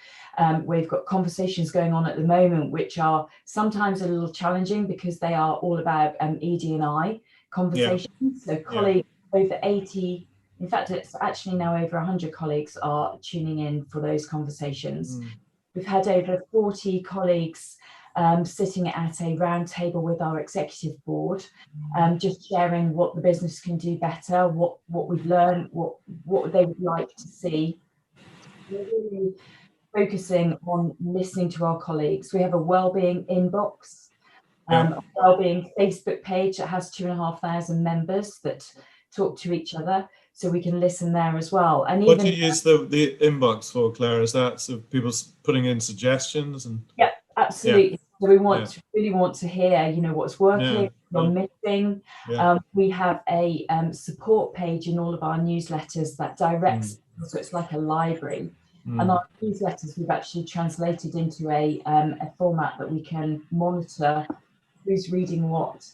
We've got conversations going on at the moment which are sometimes a little challenging, because they are all about ED&I conversations. So colleagues, over 80, in fact it's actually now over 100 colleagues are tuning in for those conversations. We've had over 40 colleagues sitting at a round table with our executive board, just sharing what the business can do better, what we've learned, what they would like to see. We're really focusing on listening to our colleagues. We have a Wellbeing inbox, a Wellbeing Facebook page that has 2,500 members that talk to each other, so we can listen there as well. And what do you use the inbox for, Claire? Is that so people putting in suggestions? And absolutely. So we really want to hear, you know, what's working, what's missing. We have a support page in all of our newsletters that directs, so it's like a library. And our newsletters we've actually translated into a format that we can monitor who's reading what,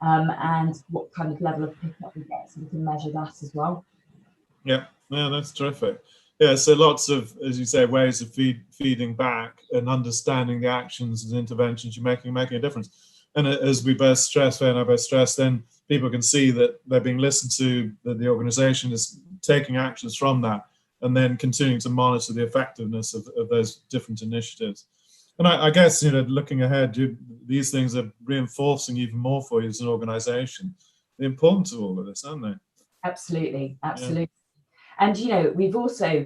and what kind of level of pickup we get, so we can measure that as well. Yeah, that's terrific. So lots of, as you say, ways of feeding back and understanding the actions and interventions you're making a difference. And as we both stress, Faye and I both stress, then people can see that they're being listened to, that the organisation is taking actions from that, and then continuing to monitor the effectiveness of those different initiatives. And I guess, you know, looking ahead, these things are reinforcing even more for you as an organisation the importance of all of this, aren't they? Absolutely. And, you know, we've also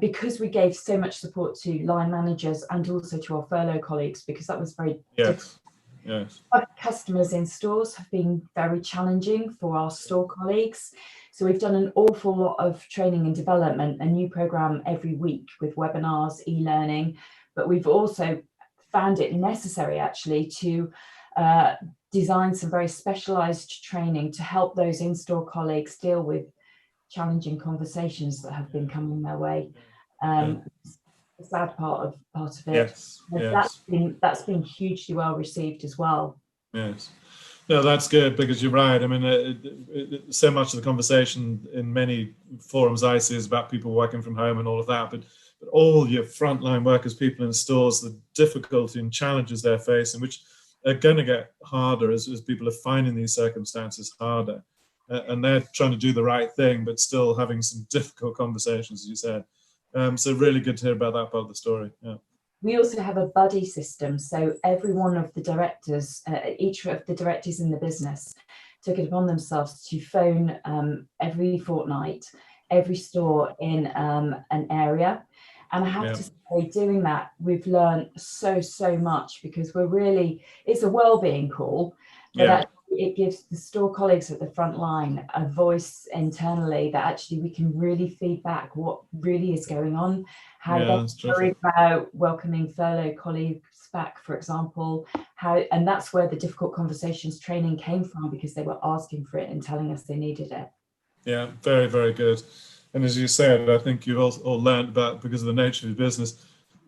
because we gave so much support to line managers and also to our furlough colleagues, because that was very difficult. Yes. Our customers in stores have been very challenging for our store colleagues. So we've done an awful lot of training and development, a new program every week with webinars, e-learning, but we've also found it necessary actually to design some very specialized training to help those in-store colleagues deal with challenging conversations that have been coming their way. The sad part of it. Yes. That's been hugely well received as well. Yes. No, that's good, because you're right. I mean, so much of the conversation in many forums I see is about people working from home and all of that, but all your frontline workers, people in stores, the difficulty and challenges they're facing, which are going to get harder as people are finding these circumstances harder. And they're trying to do the right thing, but still having some difficult conversations, as you said. So really good to hear about that part of the story. Yeah. We also have a buddy system. So every one of the directors, each of the directors in the business took it upon themselves to phone every fortnight, every store in an area. And I have to say, doing that, we've learned so much, because it's a wellbeing call, but actually it gives the store colleagues at the front line a voice internally that actually we can really feed back what really is going on, how they're worried about welcoming furlough colleagues back, for example, and that's where the difficult conversations training came from, because they were asking for it and telling us they needed it. Yeah, very, very good. And as you said, I think you've all learned about, because of the nature of your business,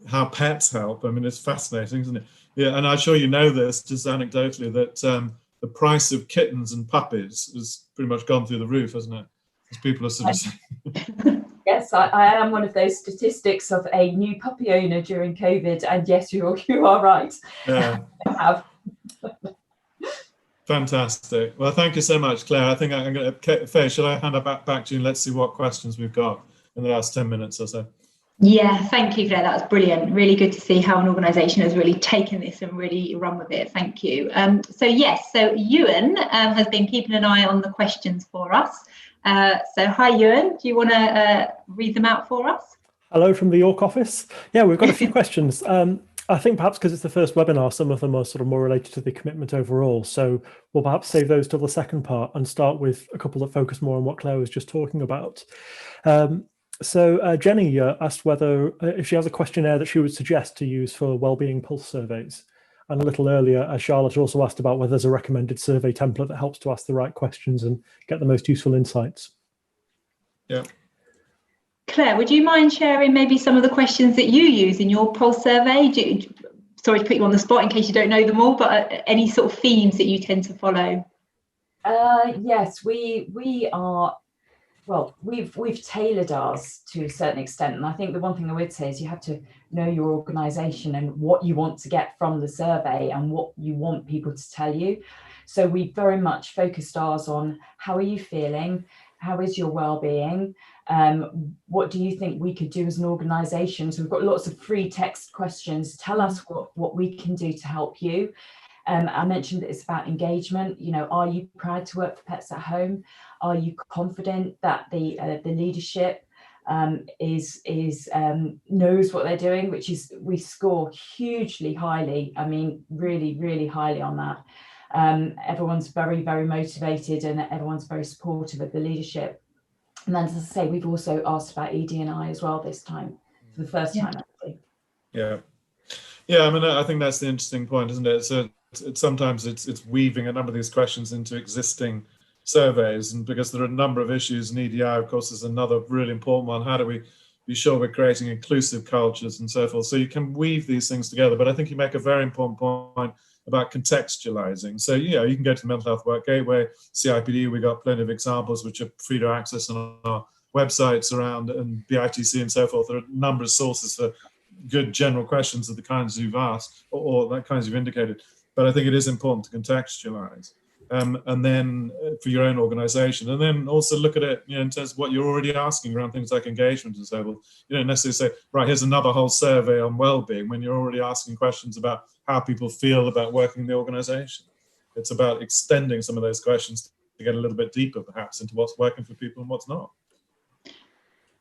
how pets help. I mean, it's fascinating, isn't it? Yeah, and I'm sure you know this, just anecdotally, that the price of kittens and puppies has pretty much gone through the roof, hasn't it? As people are sort of saying. Yes, I am one of those statistics of a new puppy owner during COVID, and yes, you are right. Yeah. I have. Fantastic. Well, thank you so much, Claire. I think I'm going to, Faye, shall I hand it back to you and let's see what questions we've got in the last 10 minutes or so. Yeah, thank you, Claire. That was brilliant. Really good to see how an organisation has really taken this and really run with it. Thank you. So Ewan has been keeping an eye on the questions for us. So hi, Ewan. Do you want to read them out for us? Hello from the York office. Yeah, we've got a few questions. I think perhaps because it's the first webinar, some of them are sort of more related to the commitment overall. So we'll perhaps save those till the second part and start with a couple that focus more on what Claire was just talking about. So Jenny asked whether if she has a questionnaire that she would suggest to use for wellbeing pulse surveys. And a little earlier, Charlotte also asked about whether there's a recommended survey template that helps to ask the right questions and get the most useful insights. Yeah. Claire, would you mind sharing maybe some of the questions that you use in your pulse survey? Sorry to put you on the spot in case you don't know them all, but any sort of themes that you tend to follow? Yes, we are. Well, we've tailored ours to a certain extent, and I think the one thing I would say is you have to know your organisation and what you want to get from the survey and what you want people to tell you. So we very much focused ours on how are you feeling, how is your well-being, what do you think we could do as an organisation? So we've got lots of free text questions. Tell us what we can do to help you. I mentioned that it's about engagement. You know, are you proud to work for Pets at Home? Are you confident that the leadership knows what they're doing? Which is, we score hugely highly. I mean, really, really highly on that. Everyone's very, very motivated and everyone's very supportive of the leadership. And then, as I say, we've also asked about ED&I as well this time, for the first time, actually. Yeah. Yeah, I mean, I think that's the interesting point, isn't it? So sometimes it's weaving a number of these questions into existing surveys, and because there are a number of issues, and EDI, of course, is another really important one. How do we be sure we're creating inclusive cultures and so forth? So you can weave these things together, but I think you make a very important point about contextualizing. So, you know, you can go to the Mental Health Work Gateway, CIPD, we've got plenty of examples which are free to access on our websites around, and BITC and so forth. There are a number of sources for good general questions of the kinds you've asked or the kinds you've indicated. But I think it is important to contextualize. And then for your own organization, and then also look at it, you know, in terms of what you're already asking around things like engagement and so forth. You don't necessarily say, right, here's another whole survey on well-being, when you're already asking questions about how people feel about working in the organization. It's about extending some of those questions to get a little bit deeper, perhaps, into what's working for people and what's not.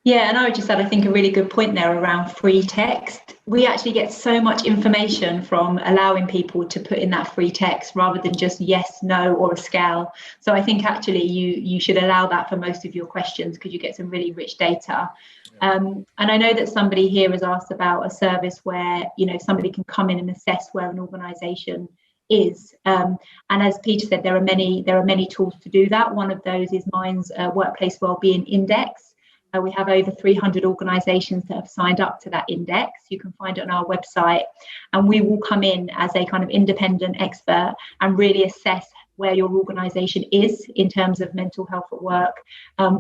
Yeah, and I would just add, I think, a really good point there around free text. We actually get so much information from allowing people to put in that free text rather than just yes, no, or a scale. So I think actually you should allow that for most of your questions, because you get some really rich data. And I know that somebody here has asked about a service where, you know, somebody can come in and assess where an organisation is. And as Peter said, there are many tools to do that. One of those is Mind's Workplace Wellbeing Index. We have over 300 organisations that have signed up to that index. You can find it on our website, and we will come in as a kind of independent expert and really assess where your organisation is in terms of mental health at work.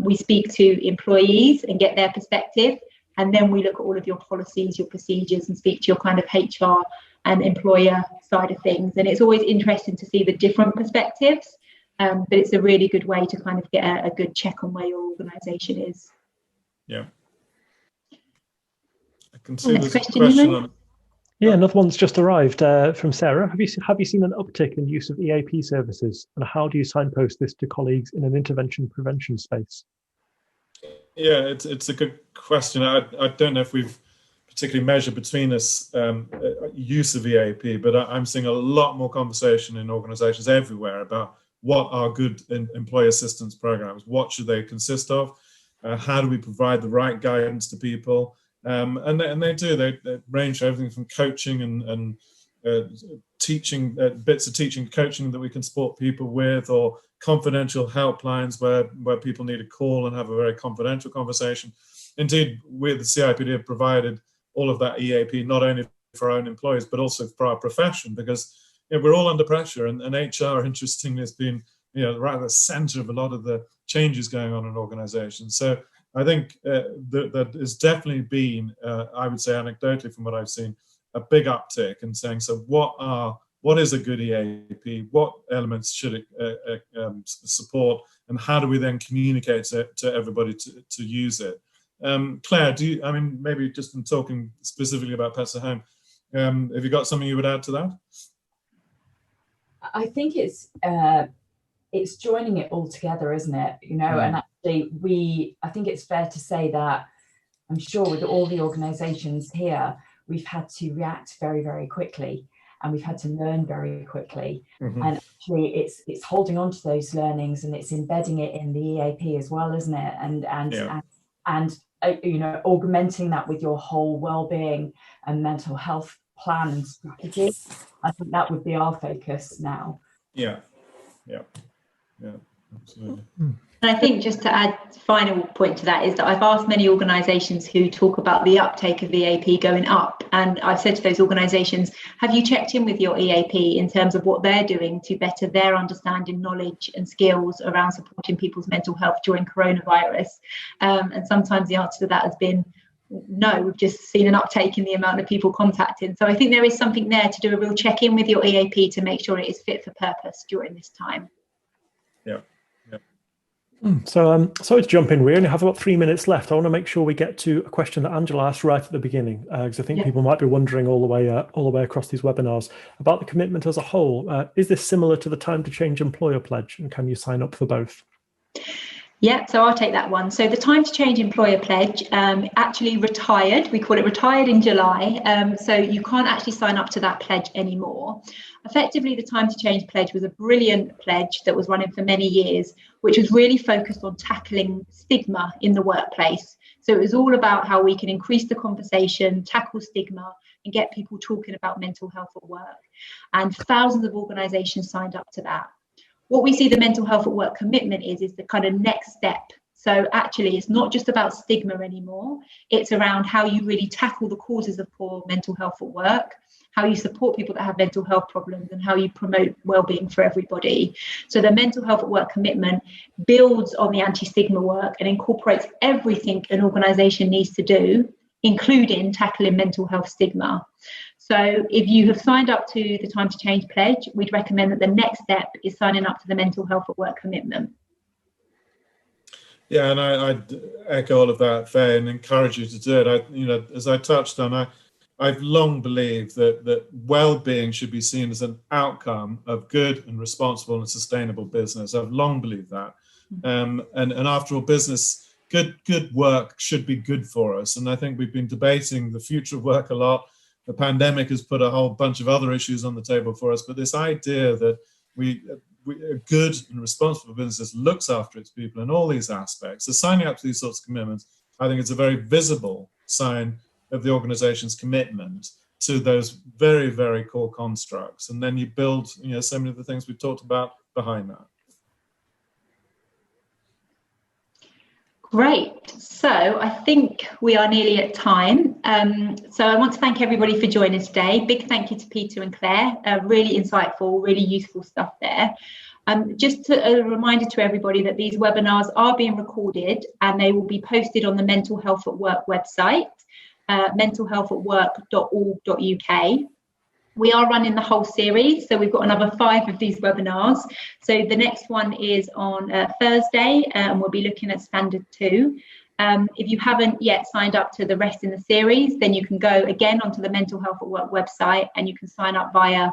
We speak to employees and get their perspective, and then we look at all of your policies, your procedures, and speak to your kind of HR and employer side of things. And it's always interesting to see the different perspectives, but it's a really good way to kind of get a good check on where your organisation is. Yeah. I can see there's a question on. Yeah, another one's just arrived from Sarah. Have you seen an uptick in use of EAP services, and how do you signpost this to colleagues in an intervention prevention space? Yeah, it's a good question. I don't know if we've particularly measured between us use of EAP, but I'm seeing a lot more conversation in organisations everywhere about what are good employee assistance programs, what should they consist of. How do we provide the right guidance to people? And they range from everything from coaching and teaching, bits of teaching coaching that we can support people with, or confidential helplines where people need to call and have a very confidential conversation. Indeed, we at the CIPD have provided all of that EAP, not only for our own employees, but also for our profession, because we're all under pressure, and HR, interestingly, has been right at the center of a lot of the changes going on in organizations. So I think that has definitely been, I would say anecdotally from what I've seen, a big uptick in saying, so what is a good EAP? What elements should it support? And how do we then communicate to everybody to use it? Claire, maybe just in talking specifically about Pets at Home, have you got something you would add to that? I think it's joining it all together, isn't it? And actually I think it's fair to say that I'm sure with all the organisations here, we've had to react very, very quickly, and we've had to learn very quickly. Mm-hmm. And actually it's holding on to those learnings, and it's embedding it in the EAP as well, isn't it? And augmenting that with your whole wellbeing and mental health plan and strategy. I think that would be our focus now. Yeah, absolutely. And I think just to add final point to that is that I've asked many organisations who talk about the uptake of EAP going up, and I've said to those organisations, have you checked in with your EAP in terms of what they're doing to better their understanding, knowledge and skills around supporting people's mental health during coronavirus? And sometimes the answer to that has been no, we've just seen an uptake in the amount of people contacting. So I think there is something there to do a real check-in with your EAP to make sure it is fit for purpose during this time. Yeah. So sorry to jump in. We only have about 3 minutes left. I want to make sure we get to a question that Angela asked right at the beginning, because I think people might be wondering all the way across these webinars about the commitment as a whole. Is this similar to the Time to Change Employer Pledge, and can you sign up for both? Yeah, so I'll take that one. So the Time to Change Employer Pledge actually retired. We call it retired in July. So you can't actually sign up to that pledge anymore. Effectively, the Time to Change pledge was a brilliant pledge that was running for many years, which was really focused on tackling stigma in the workplace. So it was all about how we can increase the conversation, tackle stigma, and get people talking about mental health at work. And thousands of organisations signed up to that. What we see the mental health at work commitment is the kind of next step. So actually, it's not just about stigma anymore. It's around how you really tackle the causes of poor mental health at work, how you support people that have mental health problems, and how you promote wellbeing for everybody. So the mental health at work commitment builds on the anti-stigma work and incorporates everything an organisation needs to do, including tackling mental health stigma. So if you have signed up to the Time to Change pledge, we'd recommend that the next step is signing up to the mental health at work commitment. Yeah, and I'd echo all of that, Faye, and encourage you to do it. As I touched on, I've long believed that well-being should be seen as an outcome of good and responsible and sustainable business. I've long believed that. And after all, business good work should be good for us. And I think we've been debating the future of work a lot. The pandemic has put a whole bunch of other issues on the table for us, but this idea that a good and responsible business looks after its people in all these aspects. So signing up to these sorts of commitments, I think it's a very visible sign of the organization's commitment to those very, very core constructs. And then you build, you know, so many of the things we've talked about behind that. Great. So I think we are nearly at time. So I want to thank everybody for joining us today. Big thank you to Peter and Claire. Really insightful, really useful stuff there. Just a reminder to everybody that these webinars are being recorded and they will be posted on the Mental Health at Work website, mentalhealthatwork.org.uk. We are running the whole series, so we've got another 5 of these webinars. So the next one is on Thursday, and we'll be looking at Standard 2. If you haven't yet signed up to the rest in the series, then you can go again onto the Mental Health at Work website and you can sign up via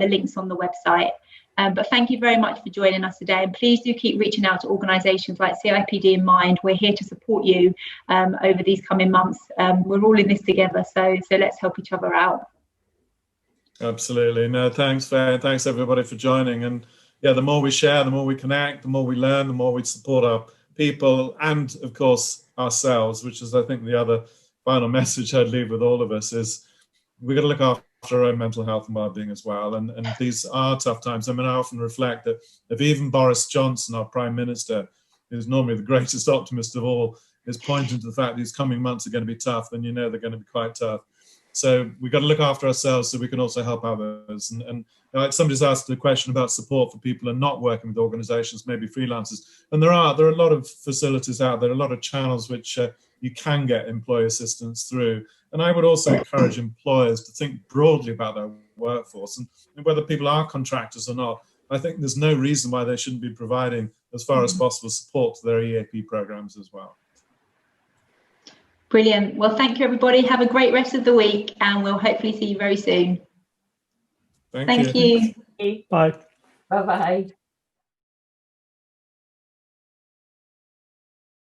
the links on the website. But thank you very much for joining us today, and please do keep reaching out to organisations like CIPD in Mind. We're here to support you over these coming months. We're all in this together, so let's help each other out. Absolutely. No, thanks, Faye. Thanks everybody for joining. And yeah, the more we share, the more we connect, the more we learn, the more we support our people and of course ourselves, which is I think the other final message I'd leave with all of us is we've got to look after our own mental health and well-being as well. And these are tough times. I mean, I often reflect that if even Boris Johnson, our Prime Minister, who's normally the greatest optimist of all, is pointing to the fact these coming months are going to be tough, then you know they're going to be quite tough. So we've got to look after ourselves so we can also help others. And like somebody's asked a question about support for people who are not working with organisations, maybe freelancers. And there are a lot of facilities out there, a lot of channels which you can get employee assistance through. And I would also encourage employers to think broadly about their workforce and whether people are contractors or not. I think there's no reason why they shouldn't be providing, as far as possible, support to their EAP programs as well. Brilliant. Well, thank you, everybody. Have a great rest of the week, and we'll hopefully see you very soon. Thank you. Thank you. Bye. Bye-bye.